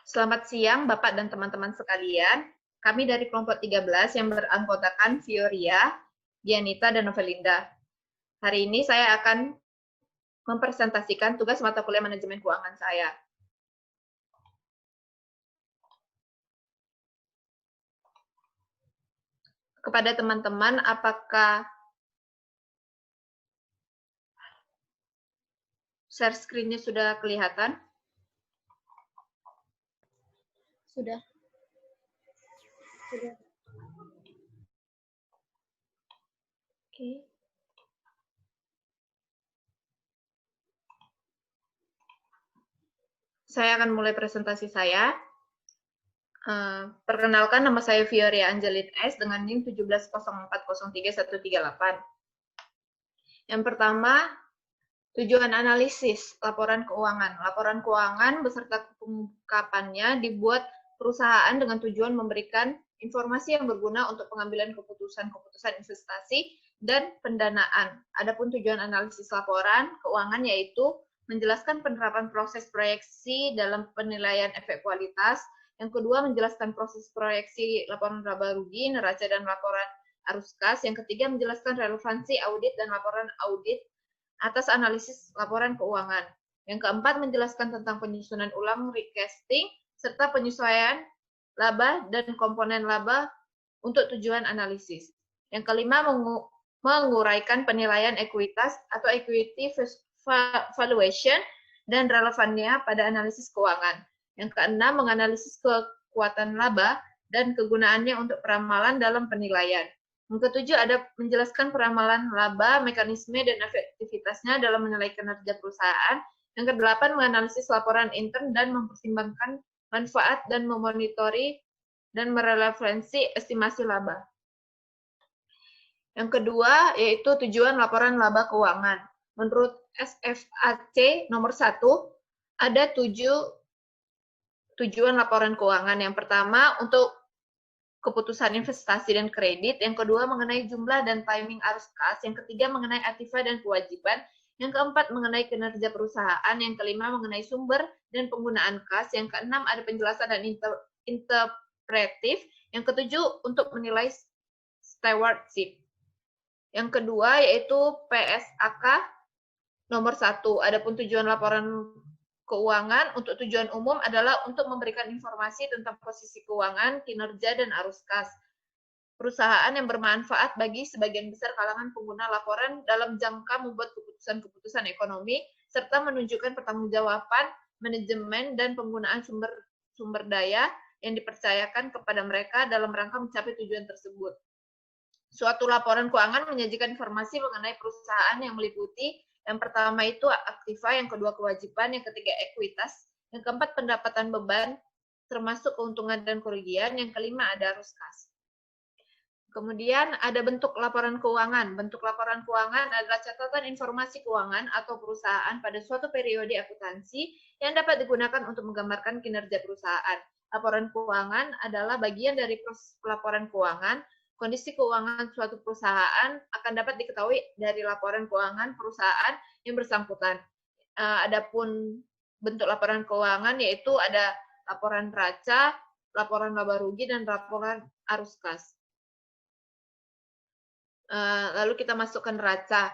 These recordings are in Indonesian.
Selamat siang, Bapak dan teman-teman sekalian. Kami dari kelompok 13 yang beranggotakan Fioria, Dianita, dan Novelinda. Hari ini saya akan mempresentasikan tugas mata kuliah manajemen keuangan saya. Kepada teman-teman, apakah share screen-nya sudah kelihatan? Sudah. Oke. Saya akan mulai presentasi saya. Perkenalkan, nama saya Fioria Angelin S. dengan NIM 1704031138. Yang pertama, tujuan analisis laporan keuangan. Laporan keuangan beserta pengungkapannya dibuat perusahaan dengan tujuan memberikan informasi yang berguna untuk pengambilan keputusan-keputusan investasi dan pendanaan. Adapun tujuan analisis laporan keuangan yaitu menjelaskan penerapan proses proyeksi dalam penilaian efek kualitas. Yang kedua, menjelaskan proses proyeksi laporan laba rugi, neraca, dan laporan arus kas. Yang ketiga, menjelaskan relevansi audit dan laporan audit atas analisis laporan keuangan. Yang keempat, menjelaskan tentang penyusunan ulang recasting, serta penyesuaian laba dan komponen laba untuk tujuan analisis. Yang kelima, menguraikan penilaian ekuitas atau equity valuation dan relevannya pada analisis keuangan. Yang keenam, menganalisis kekuatan laba dan kegunaannya untuk peramalan dalam penilaian. Yang ketujuh, ada menjelaskan peramalan laba, mekanisme, dan efektivitasnya dalam menilai kinerja perusahaan. Yang kedelapan, menganalisis laporan intern dan mempertimbangkan manfaat dan memonitori dan merelevansi estimasi laba. Yang kedua, yaitu tujuan laporan laba keuangan. Menurut SFAC nomor 1, ada 7 tujuan laporan keuangan. Yang pertama, untuk keputusan investasi dan kredit. Yang kedua, mengenai jumlah dan timing arus kas. Yang ketiga, mengenai aktiva dan kewajiban. Yang keempat, mengenai kinerja perusahaan. Yang kelima, mengenai sumber dan penggunaan kas. Yang keenam, ada penjelasan dan interpretif. Yang ketujuh, untuk menilai stewardship. Yang kedua, yaitu PSAK nomor 1. Adapun tujuan laporan keuangan untuk tujuan umum adalah untuk memberikan informasi tentang posisi keuangan, kinerja, dan arus kas perusahaan yang bermanfaat bagi sebagian besar kalangan pengguna laporan dalam jangka membuat keputusan-keputusan ekonomi, serta menunjukkan pertanggungjawaban manajemen dan penggunaan sumber daya yang dipercayakan kepada mereka dalam rangka mencapai tujuan tersebut. Suatu laporan keuangan menyajikan informasi mengenai perusahaan yang meliputi yang pertama itu aktiva, yang kedua kewajiban, yang ketiga ekuitas, yang keempat pendapatan beban, termasuk keuntungan dan kerugian, yang kelima ada arus kas. Kemudian ada bentuk laporan keuangan. Bentuk laporan keuangan adalah catatan informasi keuangan atau perusahaan pada suatu periode akuntansi yang dapat digunakan untuk menggambarkan kinerja perusahaan. Laporan keuangan adalah bagian dari proses pelaporan keuangan. Kondisi keuangan suatu perusahaan akan dapat diketahui dari laporan keuangan perusahaan yang bersangkutan. Adapun bentuk laporan keuangan yaitu ada laporan neraca, laporan laba rugi, dan laporan arus kas. Lalu kita masukkan neraca.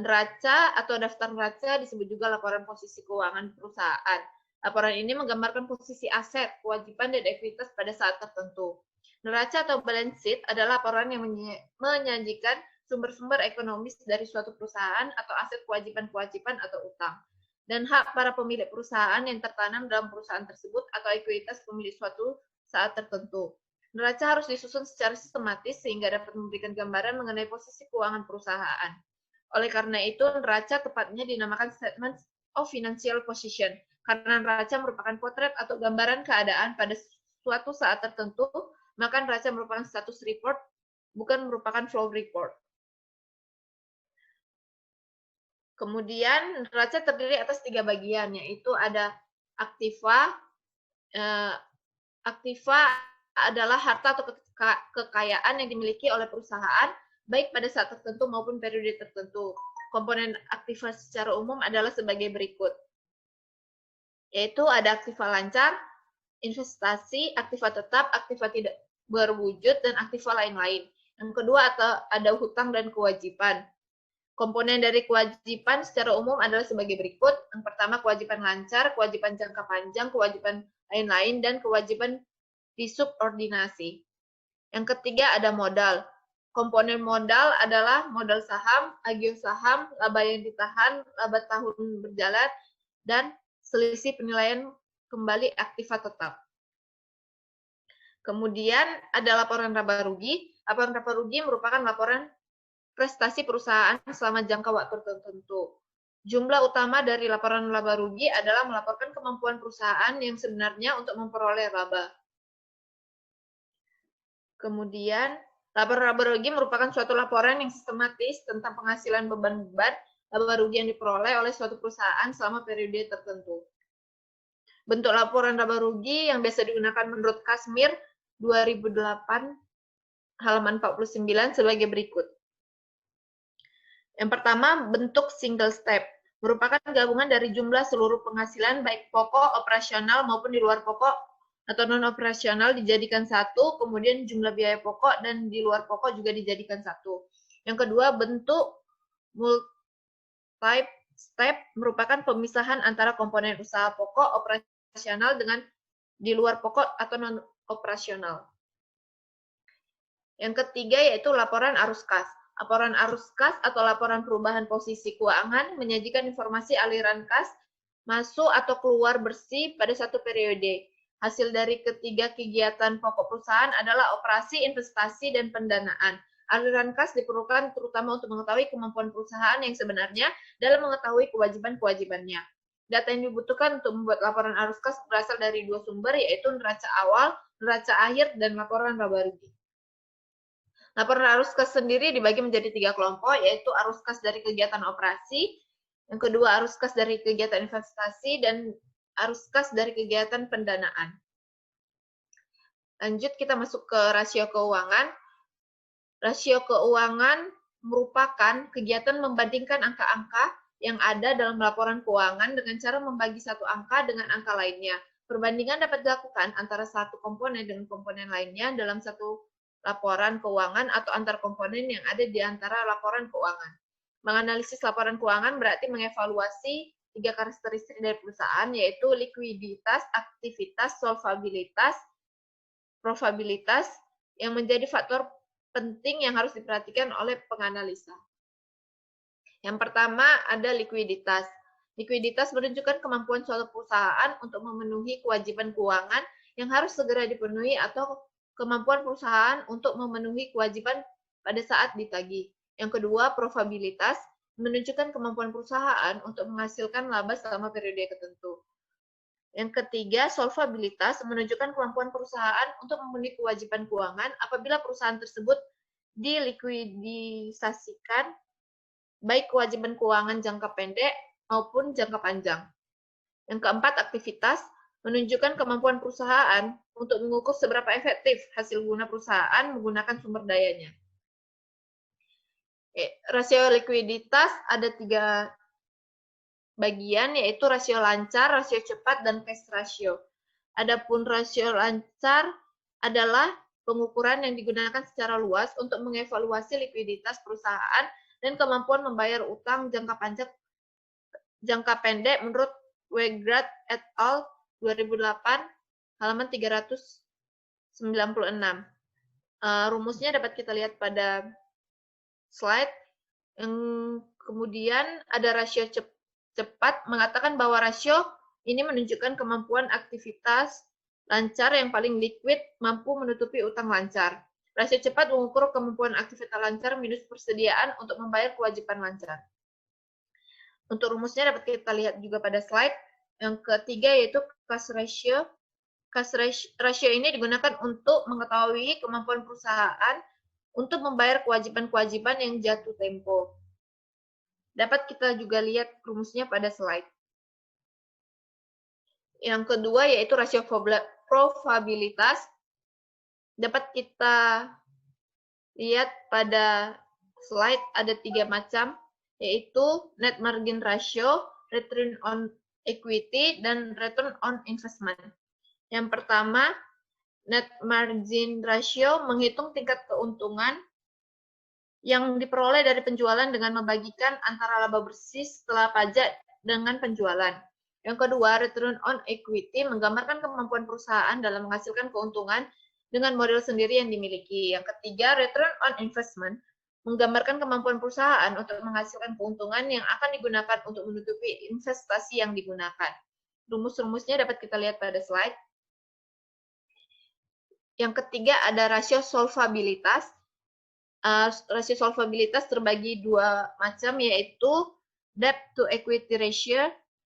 Neraca atau daftar neraca disebut juga laporan posisi keuangan perusahaan. Laporan ini menggambarkan posisi aset, kewajiban, dan ekuitas pada saat tertentu. Neraca atau balance sheet adalah laporan yang menyajikan sumber-sumber ekonomis dari suatu perusahaan atau aset kewajiban-kewajiban atau utang, dan hak para pemilik perusahaan yang tertanam dalam perusahaan tersebut atau ekuitas pemilik suatu saat tertentu. Neraca harus disusun secara sistematis sehingga dapat memberikan gambaran mengenai posisi keuangan perusahaan. Oleh karena itu, neraca tepatnya dinamakan Statement of Financial Position, karena neraca merupakan potret atau gambaran keadaan pada suatu saat tertentu, maka neraca merupakan status report, bukan merupakan flow report. Kemudian neraca terdiri atas 3 bagian, yaitu ada aktiva. Aktiva adalah harta atau kekayaan yang dimiliki oleh perusahaan, baik pada saat tertentu maupun periode tertentu. Komponen aktiva secara umum adalah sebagai berikut, yaitu ada aktiva lancar, investasi, aktiva tetap, aktiva tidak berwujud, dan aktiva lain-lain. Yang kedua ada hutang dan kewajiban. Komponen dari kewajiban secara umum adalah sebagai berikut. Yang pertama, kewajiban lancar, kewajiban jangka panjang, kewajiban lain-lain, dan kewajiban disubordinasi. Yang ketiga, ada modal. Komponen modal adalah modal saham, agio saham, laba yang ditahan, laba tahun berjalan, dan selisih penilaian kembali aktiva tetap. Kemudian ada laporan laba rugi. Laporan laba rugi merupakan laporan prestasi perusahaan selama jangka waktu tertentu. Jumlah utama dari laporan laba rugi adalah melaporkan kemampuan perusahaan yang sebenarnya untuk memperoleh laba. Kemudian, laporan laba rugi merupakan suatu laporan yang sistematis tentang penghasilan beban-beban laba rugi yang diperoleh oleh suatu perusahaan selama periode tertentu. Bentuk laporan laba rugi yang biasa digunakan menurut Kasmir 2008 halaman 49 sebagai berikut. Yang pertama, bentuk single step. Merupakan gabungan dari jumlah seluruh penghasilan baik pokok, operasional, maupun di luar pokok atau non-operasional dijadikan satu, kemudian jumlah biaya pokok dan di luar pokok juga dijadikan satu. Yang kedua, bentuk multi-step merupakan pemisahan antara komponen usaha pokok, operasional dengan di luar pokok atau non-operasional. Yang ketiga yaitu laporan arus kas. Laporan arus kas atau laporan perubahan posisi keuangan menyajikan informasi aliran kas masuk atau keluar bersih pada satu periode. Hasil dari ketiga kegiatan pokok perusahaan adalah operasi, investasi, dan pendanaan. Aliran kas diperlukan terutama untuk mengetahui kemampuan perusahaan yang sebenarnya dalam mengetahui kewajiban-kewajibannya. Data yang dibutuhkan untuk membuat laporan arus kas berasal dari dua sumber, yaitu neraca awal, neraca akhir, dan laporan laba rugi. Laporan arus kas sendiri dibagi menjadi 3 kelompok, yaitu arus kas dari kegiatan operasi, yang kedua arus kas dari kegiatan investasi, dan arus kas dari kegiatan pendanaan. Lanjut kita masuk ke rasio keuangan. Rasio keuangan merupakan kegiatan membandingkan angka-angka yang ada dalam laporan keuangan dengan cara membagi satu angka dengan angka lainnya. Perbandingan dapat dilakukan antara satu komponen dengan komponen lainnya dalam satu laporan keuangan atau antar komponen yang ada di antara laporan keuangan. Menganalisis laporan keuangan berarti mengevaluasi 3 karakteristik dari perusahaan, yaitu likuiditas, aktivitas, solvabilitas, probabilitas, yang menjadi faktor penting yang harus diperhatikan oleh penganalisa. Yang pertama ada likuiditas. Likuiditas menunjukkan kemampuan suatu perusahaan untuk memenuhi kewajiban keuangan yang harus segera dipenuhi atau kemampuan perusahaan untuk memenuhi kewajiban pada saat ditagih. Yang kedua, probabilitas menunjukkan kemampuan perusahaan untuk menghasilkan laba selama periode tertentu. Yang ketiga, solvabilitas menunjukkan kemampuan perusahaan untuk memenuhi kewajiban keuangan apabila perusahaan tersebut dilikuidisasikan, baik kewajiban keuangan jangka pendek maupun jangka panjang. Yang keempat, aktivitas menunjukkan kemampuan perusahaan untuk mengukur seberapa efektif hasil guna perusahaan menggunakan sumber dayanya. Rasio likuiditas ada 3 bagian, yaitu rasio lancar, rasio cepat, dan cash ratio. Adapun rasio lancar adalah pengukuran yang digunakan secara luas untuk mengevaluasi likuiditas perusahaan dan kemampuan membayar utang jangka pendek menurut Wegrad et al. 2008 halaman 396. Rumusnya dapat kita lihat pada slide. Yang kemudian ada rasio cepat mengatakan bahwa rasio ini menunjukkan kemampuan aktivitas lancar yang paling liquid mampu menutupi utang lancar. Rasio cepat mengukur kemampuan aktivitas lancar minus persediaan untuk membayar kewajiban lancar. Untuk rumusnya dapat kita lihat juga pada slide. Yang ketiga yaitu cash ratio. Cash ratio ini digunakan untuk mengetahui kemampuan perusahaan untuk membayar kewajiban-kewajiban yang jatuh tempo. Dapat kita juga lihat rumusnya pada slide. Yang kedua yaitu rasio probabilitas. Dapat kita lihat pada slide ada 3 macam, yaitu net margin ratio, return on equity, dan return on investment. Yang pertama, net margin ratio menghitung tingkat keuntungan yang diperoleh dari penjualan dengan membagikan antara laba bersih setelah pajak dengan penjualan. Yang kedua, return on equity menggambarkan kemampuan perusahaan dalam menghasilkan keuntungan dengan model sendiri yang dimiliki. Yang ketiga, return on investment menggambarkan kemampuan perusahaan untuk menghasilkan keuntungan yang akan digunakan untuk menutupi investasi yang digunakan. Rumus-rumusnya dapat kita lihat pada slide. Yang ketiga ada rasio solvabilitas. Rasio solvabilitas terbagi dua macam, yaitu debt to equity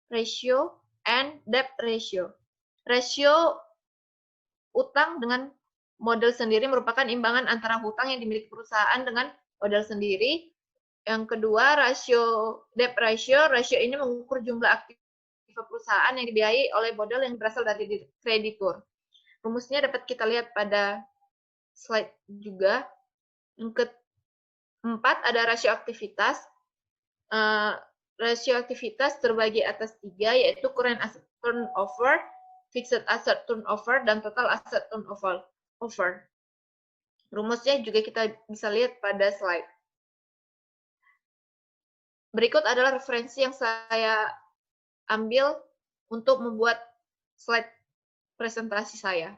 ratio, and debt ratio. Rasio utang dengan model sendiri merupakan imbangan antara hutang yang dimiliki perusahaan dengan model sendiri. Yang kedua, debt ratio. Rasio ini mengukur jumlah aktif perusahaan yang dibiayai oleh model yang berasal dari kreditur. Rumusnya dapat kita lihat pada slide juga. Yang keempat ada rasio aktivitas. Rasio aktivitas terbagi atas 3, yaitu current asset turnover, fixed asset turnover, dan total asset turnover. Rumusnya juga kita bisa lihat pada slide. Berikut adalah referensi yang saya ambil untuk membuat slide presentasi saya.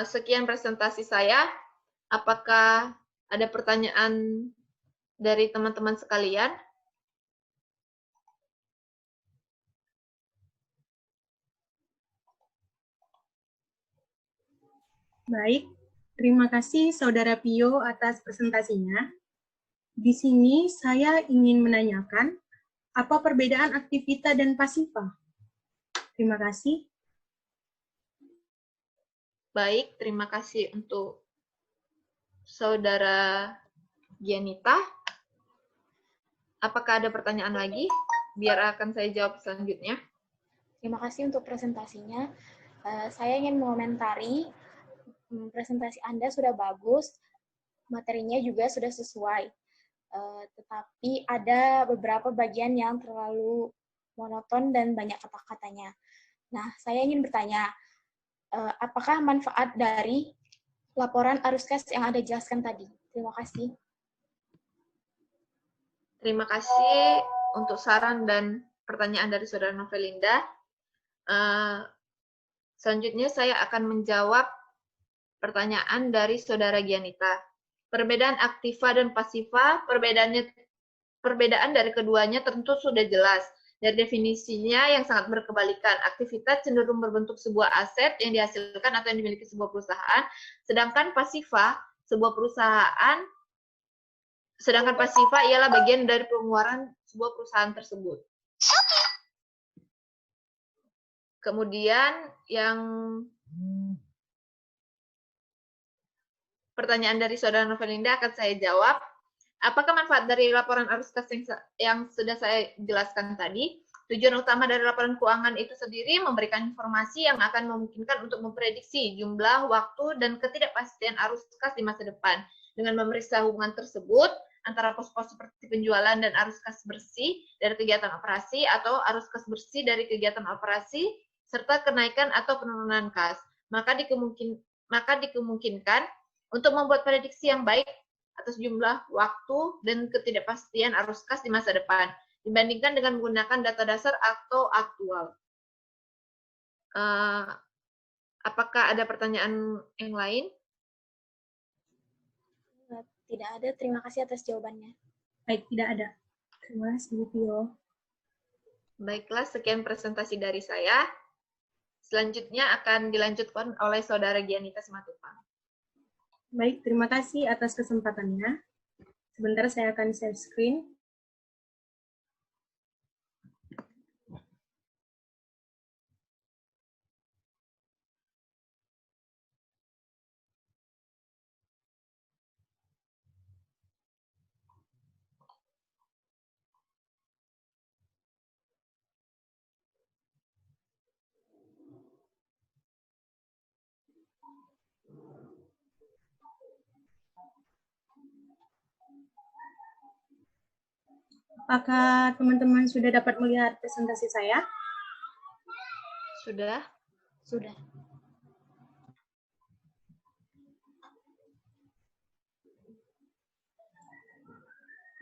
Sekian presentasi saya. Apakah ada pertanyaan dari teman-teman sekalian? Baik, terima kasih Saudara Pio atas presentasinya. Di sini saya ingin menanyakan, apa perbedaan aktivita dan pasifa? Terima kasih. Baik, terima kasih untuk Saudara Gianita. Apakah ada pertanyaan lagi? Biar akan saya jawab selanjutnya. Terima kasih untuk presentasinya. Saya ingin mengomentari, presentasi Anda sudah bagus, materinya juga sudah sesuai. Tetapi ada beberapa bagian yang terlalu monoton dan banyak kata-katanya. Nah, saya ingin bertanya, apakah manfaat dari laporan arus kas yang Anda jelaskan tadi? Terima kasih. Terima kasih untuk saran dan pertanyaan dari Saudara Novelinda. Selanjutnya saya akan menjawab pertanyaan dari Saudara Gianita. Perbedaan aktiva dan pasifa, perbedaan dari keduanya tentu sudah jelas. Dari definisinya yang sangat berkebalikan, aktivitas cenderung berbentuk sebuah aset yang dihasilkan atau yang dimiliki sebuah perusahaan, sedangkan pasifa ialah bagian dari pengeluaran sebuah perusahaan tersebut. Kemudian yang pertanyaan dari Saudara Novelinda akan saya jawab. Apakah manfaat dari laporan arus kas yang sudah saya jelaskan tadi? Tujuan utama dari laporan keuangan itu sendiri memberikan informasi yang akan memungkinkan untuk memprediksi jumlah, waktu, dan ketidakpastian arus kas di masa depan. Dengan memeriksa hubungan tersebut antara pos-pos seperti penjualan dan arus kas bersih dari kegiatan operasi atau arus kas bersih dari kegiatan operasi serta kenaikan atau penurunan kas. Maka dikemungkinkan untuk membuat prediksi yang baik atas jumlah, waktu, dan ketidakpastian arus kas di masa depan, dibandingkan dengan menggunakan data dasar atau aktual. Apakah ada pertanyaan yang lain? Tidak ada, terima kasih atas jawabannya. Baik, tidak ada. Terima kasih, Pio. Baiklah, sekian presentasi dari saya. Selanjutnya akan dilanjutkan oleh Saudara Gianita Simatupang. Baik, terima kasih atas kesempatannya. Sebentar saya akan share screen. Apakah teman-teman sudah dapat melihat presentasi saya? Sudah? Sudah.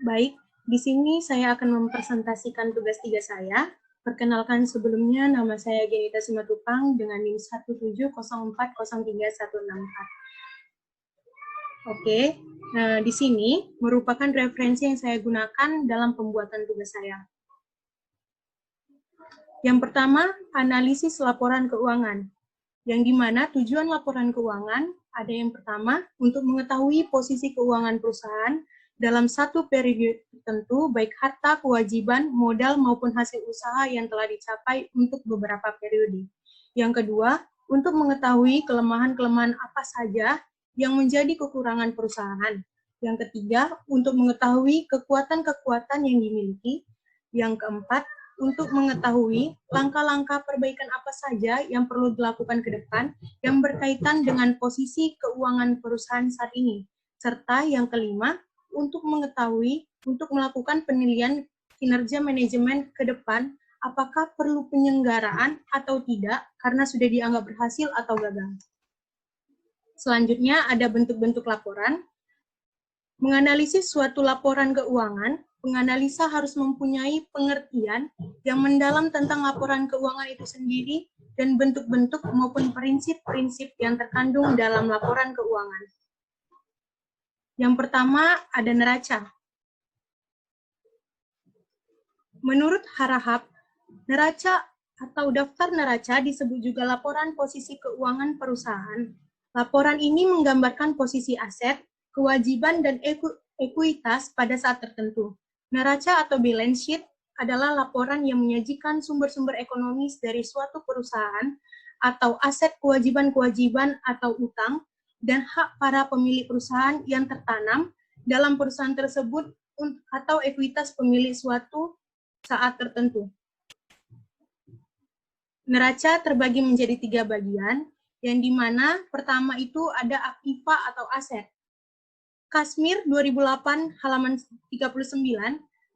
Baik, di sini saya akan mempresentasikan tugas 3 saya. Perkenalkan sebelumnya, nama saya Genita Simatupang dengan NIM 17040403164. Oke, nah di sini merupakan referensi yang saya gunakan dalam pembuatan tugas saya. Yang pertama, analisis laporan keuangan. Yang dimana tujuan laporan keuangan ada yang pertama, untuk mengetahui posisi keuangan perusahaan dalam satu periode tertentu, baik harta, kewajiban, modal, maupun hasil usaha yang telah dicapai untuk beberapa periode. Yang kedua, untuk mengetahui kelemahan-kelemahan apa saja yang menjadi kekurangan perusahaan. Yang ketiga, untuk mengetahui kekuatan-kekuatan yang dimiliki. Yang keempat, untuk mengetahui langkah-langkah perbaikan apa saja yang perlu dilakukan ke depan yang berkaitan dengan posisi keuangan perusahaan saat ini. Serta yang kelima, untuk mengetahui, untuk melakukan penilaian kinerja manajemen ke depan, apakah perlu penyelenggaraan atau tidak karena sudah dianggap berhasil atau gagal. Selanjutnya ada bentuk-bentuk laporan. Menganalisis suatu laporan keuangan, penganalisa harus mempunyai pengertian yang mendalam tentang laporan keuangan itu sendiri dan bentuk-bentuk maupun prinsip-prinsip yang terkandung dalam laporan keuangan. Yang pertama ada neraca. Menurut Harahap, neraca atau daftar neraca disebut juga laporan posisi keuangan perusahaan. Laporan ini menggambarkan posisi aset, kewajiban, dan ekuitas pada saat tertentu. Neraca atau balance sheet adalah laporan yang menyajikan sumber-sumber ekonomis dari suatu perusahaan atau aset kewajiban-kewajiban atau utang dan hak para pemilik perusahaan yang tertanam dalam perusahaan tersebut atau ekuitas pemilik suatu saat tertentu. Neraca terbagi menjadi 3 bagian, yang dimana pertama itu ada aktiva atau aset. Kasmir 2008 halaman 39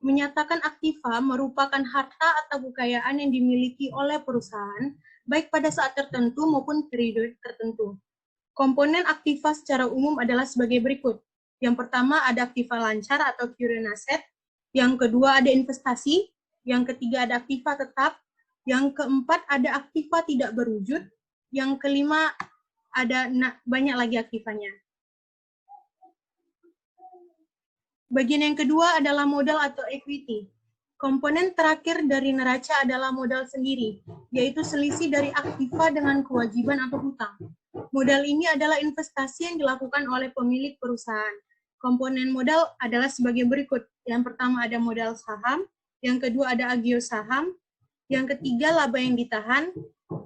menyatakan aktiva merupakan harta atau kekayaan yang dimiliki oleh perusahaan, baik pada saat tertentu maupun periode tertentu. Komponen aktiva secara umum adalah sebagai berikut. Yang pertama ada aktiva lancar atau current asset, yang kedua ada investasi, yang ketiga ada aktiva tetap, yang keempat ada aktiva tidak berwujud, yang kelima ada banyak lagi aktivanya. Bagian yang kedua adalah modal atau equity. Komponen terakhir dari neraca adalah modal sendiri, yaitu selisih dari aktiva dengan kewajiban atau hutang. Modal ini adalah investasi yang dilakukan oleh pemilik perusahaan. Komponen modal adalah sebagai berikut. Yang pertama ada modal saham, yang kedua ada agio saham, yang ketiga laba yang ditahan,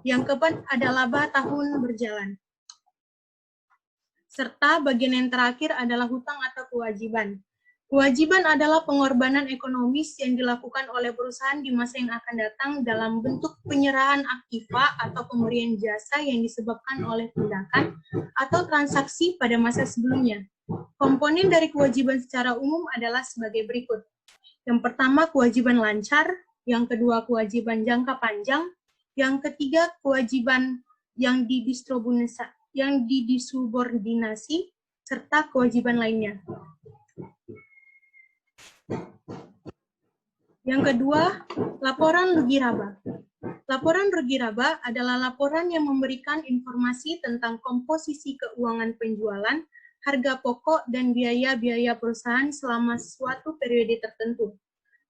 yang keempat ada laba tahun berjalan. Serta bagian yang terakhir adalah hutang atau kewajiban. Kewajiban adalah pengorbanan ekonomis yang dilakukan oleh perusahaan di masa yang akan datang dalam bentuk penyerahan aktiva atau pemberian jasa yang disebabkan oleh tindakan atau transaksi pada masa sebelumnya. Komponen dari kewajiban secara umum adalah sebagai berikut. Yang pertama, kewajiban lancar. Yang kedua, kewajiban jangka panjang. Yang ketiga, kewajiban yang didisubordinasi, serta kewajiban lainnya. Yang kedua, laporan rugi laba. Laporan rugi laba adalah laporan yang memberikan informasi tentang komposisi keuangan penjualan, harga pokok, dan biaya-biaya perusahaan selama suatu periode tertentu.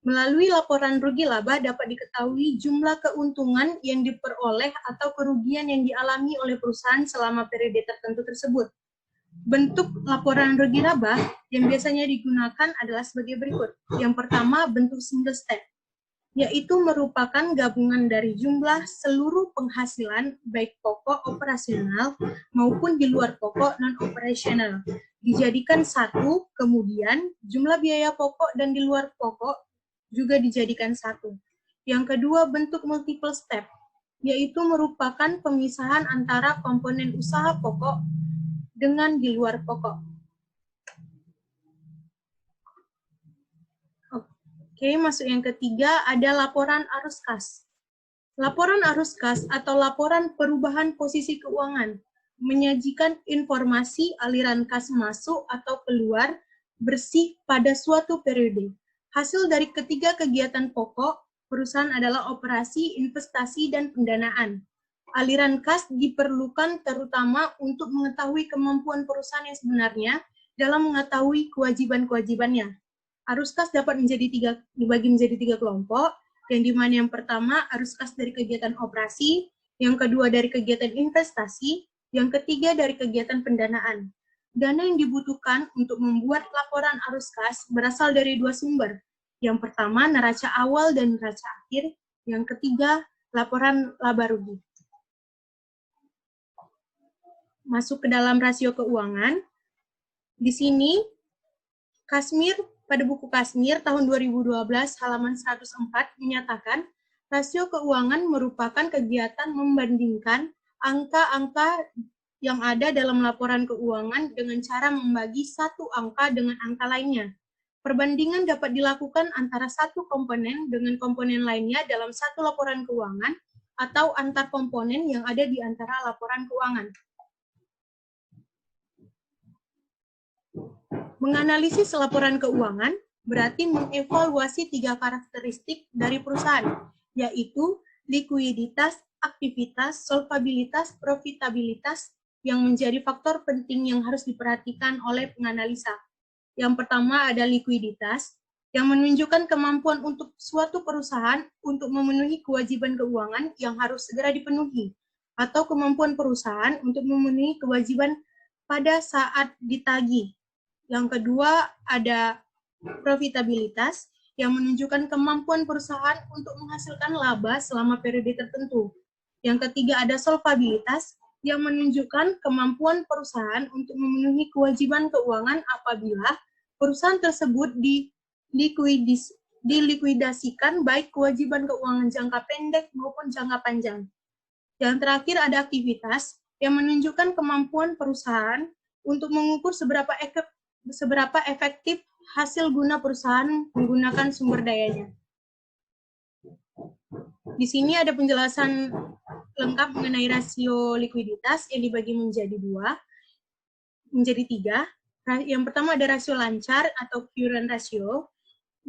Melalui laporan rugi laba dapat diketahui jumlah keuntungan yang diperoleh atau kerugian yang dialami oleh perusahaan selama periode tertentu tersebut. Bentuk laporan rugi laba yang biasanya digunakan adalah sebagai berikut. Yang pertama, bentuk single step, yaitu merupakan gabungan dari jumlah seluruh penghasilan baik pokok operasional maupun di luar pokok non-operasional. Dijadikan satu, kemudian jumlah biaya pokok dan di luar pokok juga dijadikan satu. Yang kedua, bentuk multiple step, yaitu merupakan pemisahan antara komponen usaha pokok dengan di luar pokok. Oke, masuk yang ketiga, ada laporan arus kas. Laporan arus kas atau laporan perubahan posisi keuangan menyajikan informasi aliran kas masuk atau keluar bersih pada suatu periode. Hasil dari ketiga kegiatan pokok perusahaan adalah operasi, investasi, dan pendanaan. Aliran kas diperlukan terutama untuk mengetahui kemampuan perusahaan yang sebenarnya dalam mengetahui kewajiban-kewajibannya. Arus kas dapat dibagi menjadi tiga kelompok, yang dimana yang pertama arus kas dari kegiatan operasi, yang kedua dari kegiatan investasi, yang ketiga dari kegiatan pendanaan. Dana yang dibutuhkan untuk membuat laporan arus kas berasal dari dua sumber. Yang pertama neraca awal dan neraca akhir, yang ketiga laporan laba rugi. Masuk ke dalam rasio keuangan. Di sini Kasmir pada buku Kasmir tahun 2012 halaman 104 menyatakan rasio keuangan merupakan kegiatan membandingkan angka-angka yang ada dalam laporan keuangan dengan cara membagi satu angka dengan angka lainnya. Perbandingan dapat dilakukan antara satu komponen dengan komponen lainnya dalam satu laporan keuangan atau antar komponen yang ada di antara laporan keuangan. Menganalisis laporan keuangan berarti mengevaluasi tiga karakteristik dari perusahaan, yaitu likuiditas, aktivitas, solvabilitas, profitabilitas yang menjadi faktor penting yang harus diperhatikan oleh penganalisa. Yang pertama ada likuiditas, yang menunjukkan kemampuan untuk suatu perusahaan untuk memenuhi kewajiban keuangan yang harus segera dipenuhi, atau kemampuan perusahaan untuk memenuhi kewajiban pada saat ditagih. Yang kedua ada profitabilitas yang menunjukkan kemampuan perusahaan untuk menghasilkan laba selama periode tertentu. Yang ketiga ada solvabilitas yang menunjukkan kemampuan perusahaan untuk memenuhi kewajiban keuangan apabila perusahaan tersebut dilikuidasikan baik kewajiban keuangan jangka pendek maupun jangka panjang. Yang terakhir ada aktivitas yang menunjukkan kemampuan perusahaan untuk mengukur seberapa efektif hasil guna perusahaan menggunakan sumber dayanya. Di sini ada penjelasan lengkap mengenai rasio likuiditas yang dibagi menjadi tiga. Yang pertama ada rasio lancar atau current ratio,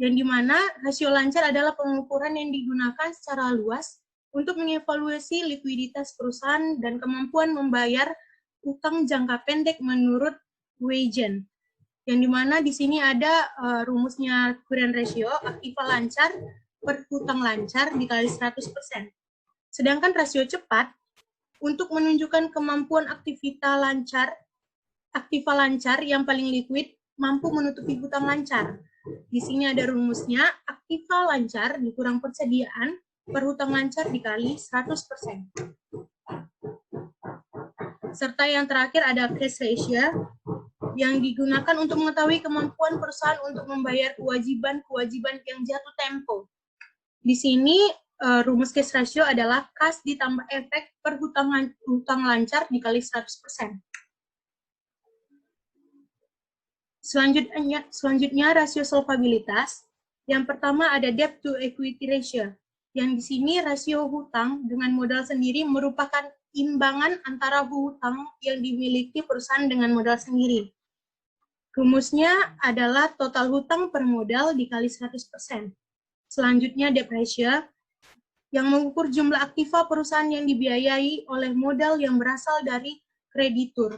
yang dimana rasio lancar adalah pengukuran yang digunakan secara luas untuk mengevaluasi likuiditas perusahaan dan kemampuan membayar utang jangka pendek menurut Weijen. Yang dimana di sini ada rumusnya current ratio, aktiva lancar per hutang lancar dikali 100%. Sedangkan rasio cepat untuk menunjukkan kemampuan aktiva lancar yang paling liquid mampu menutupi hutang lancar. Di sini ada rumusnya, aktiva lancar dikurang persediaan per hutang lancar dikali 100%. Serta yang terakhir ada cash ratio, yang digunakan untuk mengetahui kemampuan perusahaan untuk membayar kewajiban-kewajiban yang jatuh tempo. Di sini rumus cash ratio adalah kas ditambah efek per hutang lancar dikali 100%. Selanjutnya rasio solvabilitas. Yang pertama ada debt to equity ratio. Yang di sini rasio hutang dengan modal sendiri merupakan imbangan antara hutang yang dimiliki perusahaan dengan modal sendiri. Rumusnya adalah total hutang per modal dikali 100%. Selanjutnya debt ratio, yang mengukur jumlah aktiva perusahaan yang dibiayai oleh modal yang berasal dari kreditur.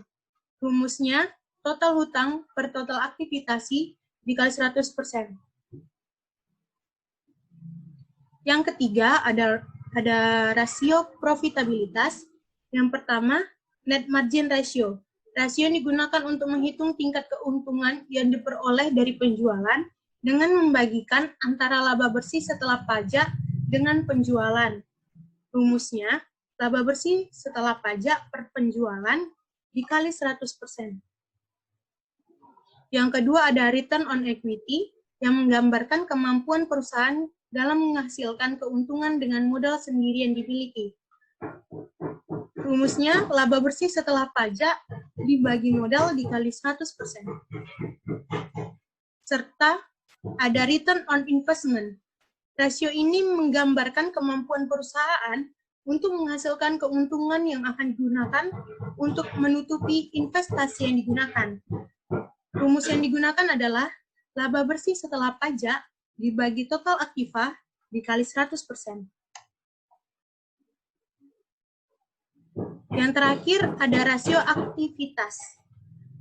Rumusnya, total hutang per total aktivitasi dikali 100%. Yang ketiga ada rasio profitabilitas. Yang pertama, net margin ratio. Rasio yang digunakan untuk menghitung tingkat keuntungan yang diperoleh dari penjualan dengan membagikan antara laba bersih setelah pajak dengan penjualan. Rumusnya, laba bersih setelah pajak per penjualan dikali 100%. Yang kedua ada return on equity yang menggambarkan kemampuan perusahaan dalam menghasilkan keuntungan dengan modal sendiri yang dimiliki. Rumusnya, laba bersih setelah pajak dibagi modal dikali 100%. Serta ada return on investment Rasio ini menggambarkan kemampuan perusahaan untuk menghasilkan keuntungan yang akan digunakan untuk menutupi investasi yang digunakan. Rumus yang digunakan adalah laba bersih setelah pajak dibagi total aktiva dikali 100%. Yang terakhir ada rasio aktivitas.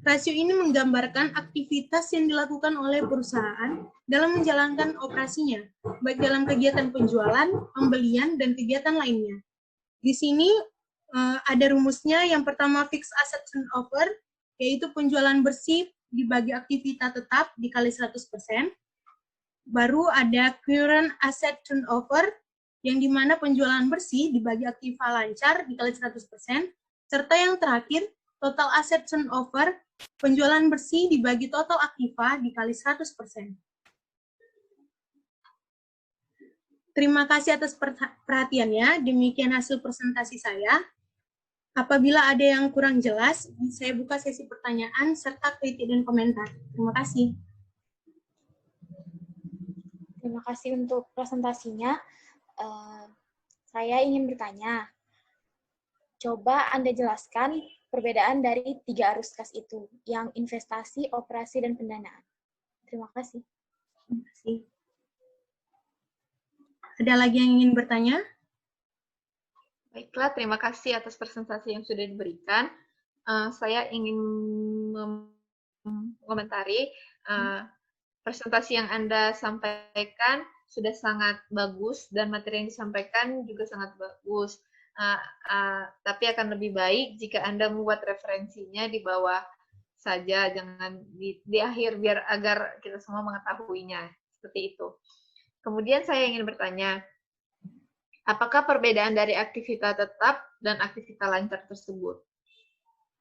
Rasio ini menggambarkan aktivitas yang dilakukan oleh perusahaan dalam menjalankan operasinya, baik dalam kegiatan penjualan, pembelian, dan kegiatan lainnya. Di sini ada rumusnya. Yang pertama fixed asset turnover, yaitu penjualan bersih dibagi aktivitas tetap dikali 100%. Baru ada current asset turnover, yang dimana penjualan bersih dibagi aktiva lancar dikali 100%. Serta yang terakhir, total asset turnover, penjualan bersih dibagi total aktiva dikali 100%. Terima kasih atas perhatiannya. Demikian hasil presentasi saya. Apabila ada yang kurang jelas, saya buka sesi pertanyaan serta kritik dan komentar. Terima kasih. Terima kasih untuk presentasinya. Saya ingin bertanya, coba Anda jelaskan perbedaan dari 3 arus kas itu, yang investasi, operasi, dan pendanaan. Terima kasih. Terima kasih. Ada lagi yang ingin bertanya? Baiklah, terima kasih atas presentasi yang sudah diberikan. Saya ingin mengomentari presentasi yang Anda sampaikan sudah sangat bagus dan materi yang disampaikan juga sangat bagus. Tapi akan lebih baik jika Anda membuat referensinya di bawah saja, jangan di akhir agar kita semua mengetahuinya. Seperti itu. Kemudian saya ingin bertanya, apakah perbedaan dari aktivitas tetap dan aktivitas lancar tersebut?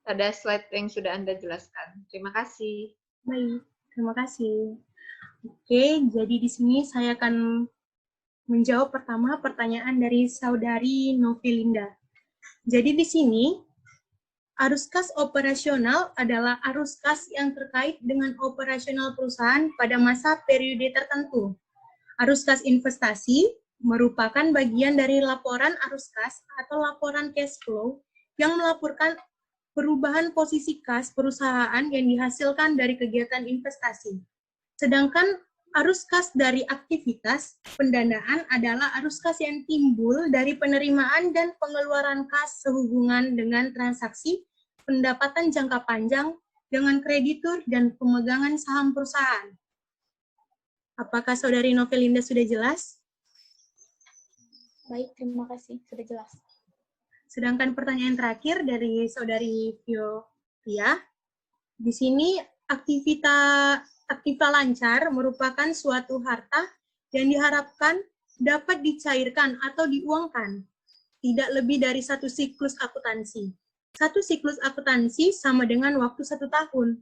Pada slide yang sudah Anda jelaskan. Terima kasih. Baik, terima kasih. Oke, jadi di sini saya akan menjawab pertama pertanyaan dari saudari Novelinda. Jadi di sini, arus kas operasional adalah arus kas yang terkait dengan operasional perusahaan pada masa periode tertentu. Arus kas investasi merupakan bagian dari laporan arus kas atau laporan cash flow yang melaporkan perubahan posisi kas perusahaan yang dihasilkan dari kegiatan investasi. Sedangkan arus kas dari aktivitas pendanaan adalah arus kas yang timbul dari penerimaan dan pengeluaran kas sehubungan dengan transaksi pendapatan jangka panjang dengan kreditur dan pemegangan saham perusahaan. Apakah saudari Novelinda sudah jelas? Baik, terima kasih. Sudah jelas. Sedangkan pertanyaan terakhir dari saudari Violia, di sini aktiva lancar merupakan suatu harta yang diharapkan dapat dicairkan atau diuangkan, tidak lebih dari 1 siklus akuntansi. 1 siklus akuntansi sama dengan waktu 1 tahun.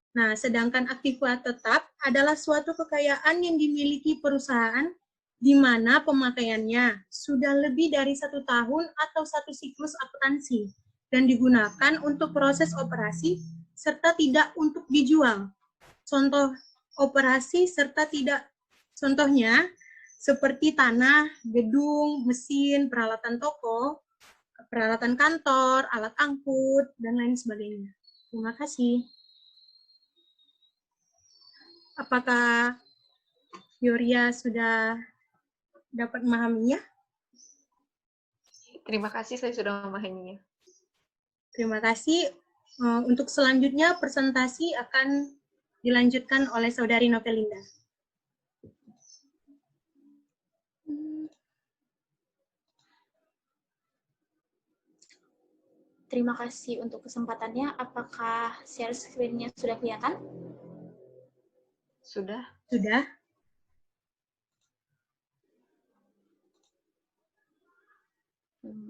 Nah, sedangkan aktiva tetap adalah suatu kekayaan yang dimiliki perusahaan di mana pemakaiannya sudah lebih dari 1 tahun atau 1 siklus akuntansi dan digunakan untuk proses operasi serta tidak untuk dijual. Contoh operasi serta tidak, contohnya seperti tanah, gedung, mesin, peralatan toko, peralatan kantor, alat angkut, dan lain sebagainya. Terima kasih. Apakah Yoria sudah dapat memahaminya? Terima kasih, saya sudah memahaminya. Terima kasih. Untuk selanjutnya, presentasi akan dilanjutkan oleh saudari Novelinda. Terima kasih untuk kesempatannya. Apakah share screen-nya sudah kelihatan? Sudah. Sudah.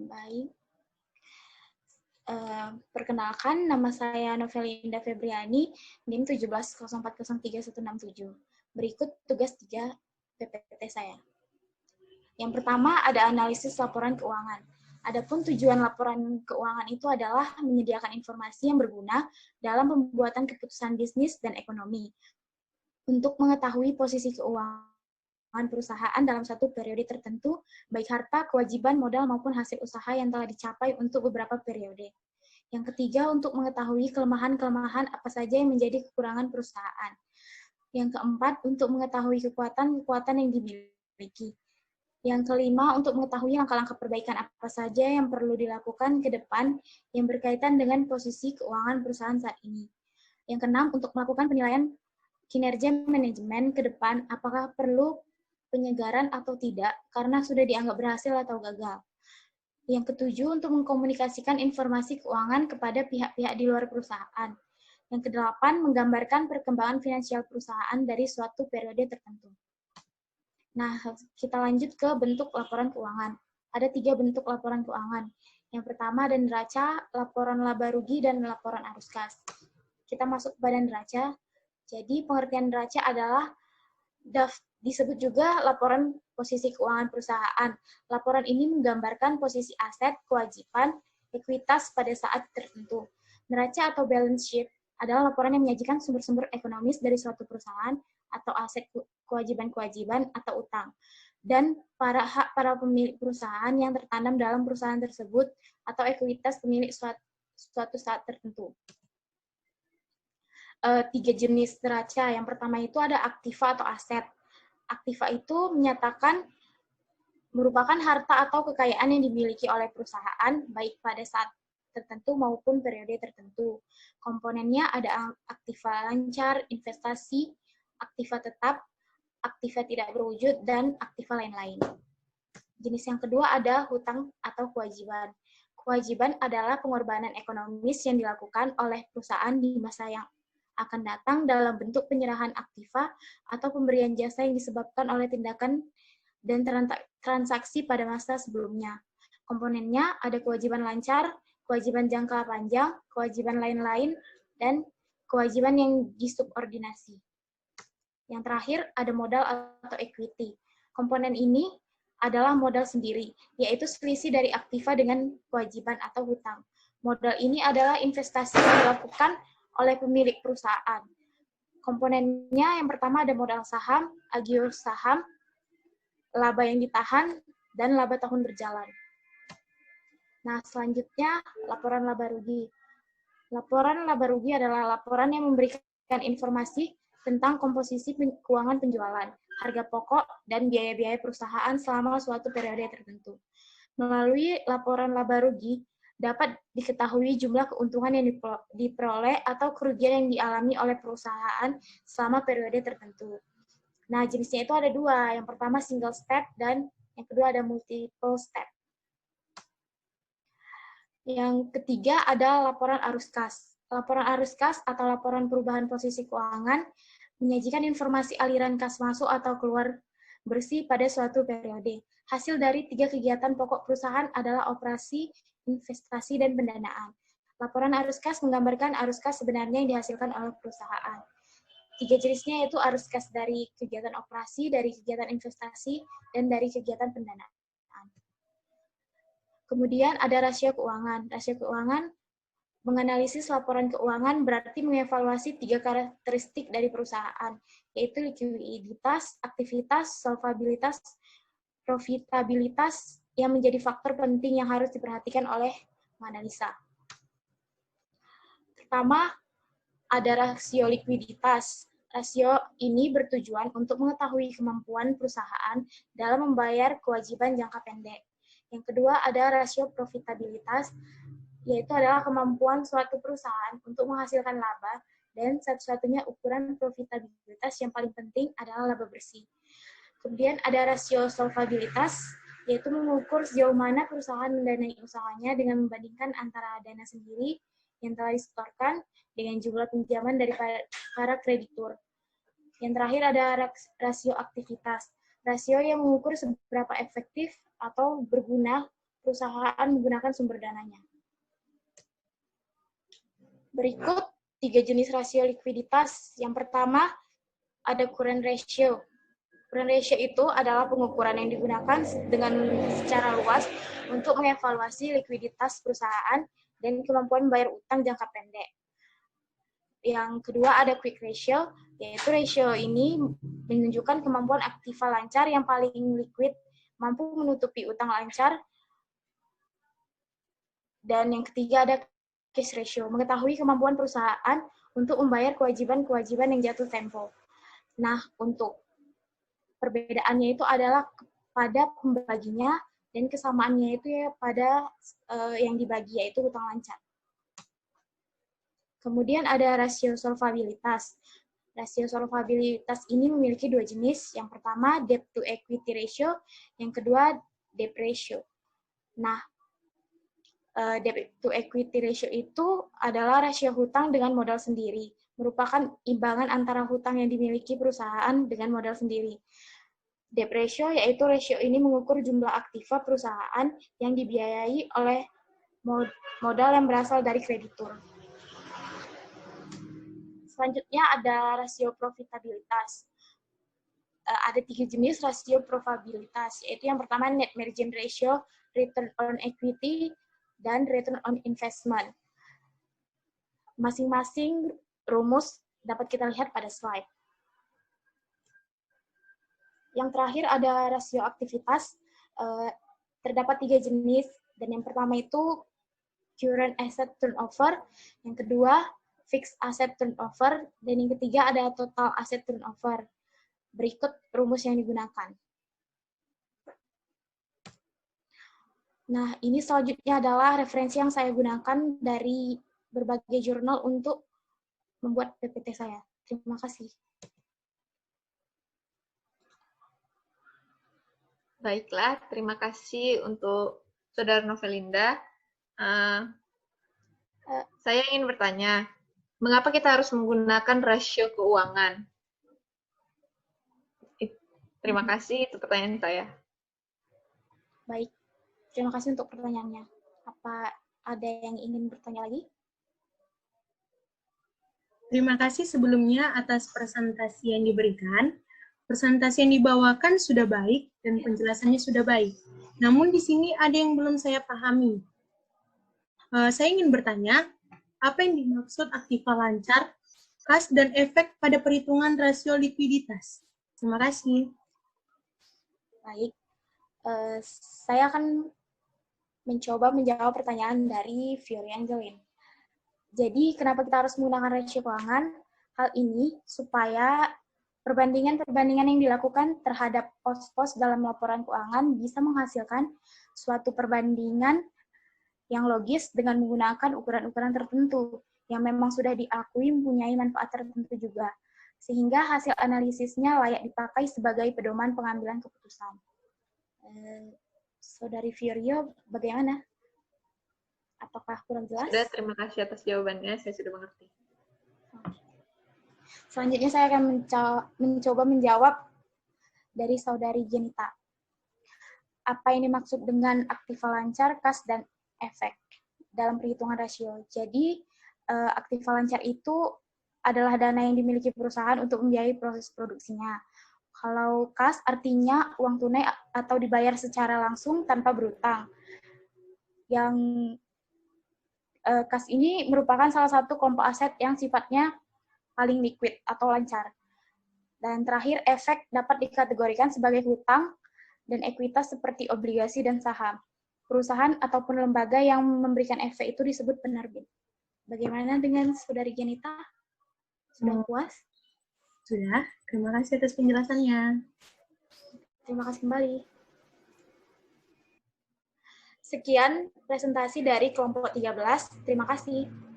Baik. Perkenalkan, nama saya Novelinda Febriani, NIM 1704031167. Berikut tugas 3 PPT saya. Yang pertama ada analisis laporan keuangan. Adapun tujuan laporan keuangan itu adalah menyediakan informasi yang berguna dalam pembuatan keputusan bisnis dan ekonomi. Untuk mengetahui posisi keuangan keuangan perusahaan dalam satu periode tertentu, baik harta, kewajiban, modal, maupun hasil usaha yang telah dicapai untuk beberapa periode. Yang ketiga, untuk mengetahui kelemahan-kelemahan apa saja yang menjadi kekurangan perusahaan. Yang keempat, untuk mengetahui kekuatan-kekuatan yang dimiliki. Yang kelima, untuk mengetahui langkah-langkah perbaikan apa saja yang perlu dilakukan ke depan yang berkaitan dengan posisi keuangan perusahaan saat ini. Yang keenam, untuk melakukan penilaian kinerja manajemen ke depan, apakah perlu penyegaran atau tidak, karena sudah dianggap berhasil atau gagal. Yang ketujuh, untuk mengkomunikasikan informasi keuangan kepada pihak-pihak di luar perusahaan. Yang kedelapan, menggambarkan perkembangan finansial perusahaan dari suatu periode tertentu. Nah, kita lanjut ke bentuk laporan keuangan. Ada 3 bentuk laporan keuangan. Yang pertama ada neraca, laporan laba rugi, dan laporan arus kas. Kita masuk pada neraca. Jadi, pengertian neraca adalah disebut juga laporan posisi keuangan perusahaan. Laporan ini menggambarkan posisi aset, kewajiban, ekuitas pada saat tertentu. Neraca atau balance sheet adalah laporan yang menyajikan sumber-sumber ekonomis dari suatu perusahaan atau aset, kewajiban-kewajiban atau utang, dan hak para pemilik perusahaan yang tertanam dalam perusahaan tersebut atau ekuitas pemilik suatu saat tertentu. 3 jenis neraca. Yang pertama itu ada aktiva atau aset. Aktiva itu merupakan harta atau kekayaan yang dimiliki oleh perusahaan, baik pada saat tertentu maupun periode tertentu. Komponennya ada aktiva lancar, investasi, aktiva tetap, aktiva tidak berwujud, dan aktiva lain-lain. Jenis yang kedua ada hutang atau kewajiban. Kewajiban adalah pengorbanan ekonomis yang dilakukan oleh perusahaan di masa yang akan datang dalam bentuk penyerahan aktiva atau pemberian jasa yang disebabkan oleh tindakan dan transaksi pada masa sebelumnya. Komponennya ada kewajiban lancar, kewajiban jangka panjang, kewajiban lain-lain, dan kewajiban yang disubordinasi. Yang terakhir ada modal atau equity. Komponen ini adalah modal sendiri, yaitu selisih dari aktiva dengan kewajiban atau hutang. Modal ini adalah investasi yang dilakukan oleh pemilik perusahaan. Komponennya yang pertama ada modal saham, agio saham, laba yang ditahan, dan laba tahun berjalan. Nah, selanjutnya laporan laba rugi. Laporan laba rugi adalah laporan yang memberikan informasi tentang komposisi keuangan penjualan, harga pokok, dan biaya-biaya perusahaan selama suatu periode tertentu. Melalui laporan laba rugi, dapat diketahui jumlah keuntungan yang diperoleh atau kerugian yang dialami oleh perusahaan selama periode tertentu. Nah, jenisnya itu ada 2. Yang pertama single step dan yang kedua ada multiple step. Yang ketiga ada laporan arus kas. Laporan arus kas atau laporan perubahan posisi keuangan menyajikan informasi aliran kas masuk atau keluar bersih pada suatu periode. Hasil dari 3 kegiatan pokok perusahaan adalah operasi, investasi, dan pendanaan. Laporan arus kas menggambarkan arus kas sebenarnya yang dihasilkan oleh perusahaan. 3 jenisnya yaitu arus kas dari kegiatan operasi, dari kegiatan investasi, dan dari kegiatan pendanaan. Kemudian ada rasio keuangan. Rasio keuangan menganalisis laporan keuangan berarti mengevaluasi 3 karakteristik dari perusahaan, yaitu likuiditas, aktivitas, solvabilitas, profitabilitas yang menjadi faktor penting yang harus diperhatikan oleh penganalisa. Pertama, ada rasio likuiditas. Rasio ini bertujuan untuk mengetahui kemampuan perusahaan dalam membayar kewajiban jangka pendek. Yang kedua, ada rasio profitabilitas, yaitu adalah kemampuan suatu perusahaan untuk menghasilkan laba, dan satu-satunya ukuran profitabilitas yang paling penting adalah laba bersih. Kemudian ada rasio solvabilitas, yaitu mengukur sejauh mana perusahaan mendanai usahanya dengan membandingkan antara dana sendiri yang telah disetorkan dengan jumlah pinjaman dari para kreditur. Yang terakhir ada rasio aktivitas, rasio yang mengukur seberapa efektif atau berguna perusahaan menggunakan sumber dananya. Berikut 3 jenis rasio likuiditas. Yang pertama ada current ratio. Current ratio itu adalah pengukuran yang digunakan dengan secara luas untuk mengevaluasi likuiditas perusahaan dan kemampuan membayar utang jangka pendek. Yang kedua ada quick ratio. yaitu ratio ini menunjukkan kemampuan aktiva lancar yang paling liquid, mampu menutupi utang lancar. Dan yang ketiga ada cash ratio, mengetahui kemampuan perusahaan untuk membayar kewajiban-kewajiban yang jatuh tempo. Nah, untuk perbedaannya itu adalah pada pembaginya, dan kesamaannya itu ya pada yang dibagi, yaitu utang lancar. Kemudian ada rasio solvabilitas. Rasio solvabilitas ini memiliki dua jenis. Yang pertama, debt to equity ratio. Yang kedua, debt ratio. Nah, debt to equity ratio itu adalah rasio hutang dengan modal sendiri. Merupakan imbangan antara hutang yang dimiliki perusahaan dengan modal sendiri. Debt ratio, yaitu rasio ini mengukur jumlah aktiva perusahaan yang dibiayai oleh modal yang berasal dari kreditur. Selanjutnya ada rasio profitabilitas. Ada 3 jenis rasio profitabilitas, yaitu yang pertama net margin ratio, return on equity, dan return on investment. Masing-masing rumus dapat kita lihat pada slide. Yang terakhir ada rasio aktivitas. Terdapat 3 jenis, dan yang pertama itu current asset turnover, yang kedua fixed asset turnover, dan yang ketiga ada total asset turnover. Berikut rumus yang digunakan. Nah, ini selanjutnya adalah referensi yang saya gunakan dari berbagai jurnal untuk membuat PPT saya. Terima kasih. Baiklah, terima kasih untuk Saudara Novelinda. Saya ingin bertanya, mengapa kita harus menggunakan rasio keuangan? Terima kasih, itu pertanyaan saya. Baik, terima kasih untuk pertanyaannya. Apa ada yang ingin bertanya lagi? Terima kasih sebelumnya atas presentasi yang diberikan. Presentasi yang dibawakan sudah baik dan penjelasannya sudah baik. Namun di sini ada yang belum saya pahami. Saya ingin bertanya, apa yang dimaksud aktiva lancar, kas, dan efek pada perhitungan rasio likuiditas? Terima kasih. Baik, saya akan mencoba menjawab pertanyaan dari Fiori Angelin. Jadi, kenapa kita harus menggunakan rasio keuangan? Hal ini supaya perbandingan-perbandingan yang dilakukan terhadap pos-pos dalam laporan keuangan bisa menghasilkan suatu perbandingan yang logis dengan menggunakan ukuran-ukuran tertentu yang memang sudah diakui mempunyai manfaat tertentu juga, sehingga hasil analisisnya layak dipakai sebagai pedoman pengambilan keputusan. Saudari Fiorio, bagaimana? Apakah kurang jelas? Sudah, terima kasih atas jawabannya, saya sudah mengerti. Selanjutnya saya akan mencoba menjawab dari Saudari Jenita. Apa yang dimaksud dengan aktiva lancar, kas, dan efek dalam perhitungan rasio? Jadi, aktiva lancar itu adalah dana yang dimiliki perusahaan untuk membiayai proses produksinya. Kalau kas artinya uang tunai atau dibayar secara langsung tanpa berutang. Yang kas ini merupakan salah satu kelompok aset yang sifatnya paling liquid atau lancar. Dan terakhir, efek dapat dikategorikan sebagai hutang dan ekuitas seperti obligasi dan saham. Perusahaan ataupun lembaga yang memberikan efek itu disebut penerbit. Bagaimana dengan Saudari Jenita? Sudah puas? Sudah, terima kasih atas penjelasannya. Terima kasih kembali. Sekian presentasi dari kelompok 13. Terima kasih.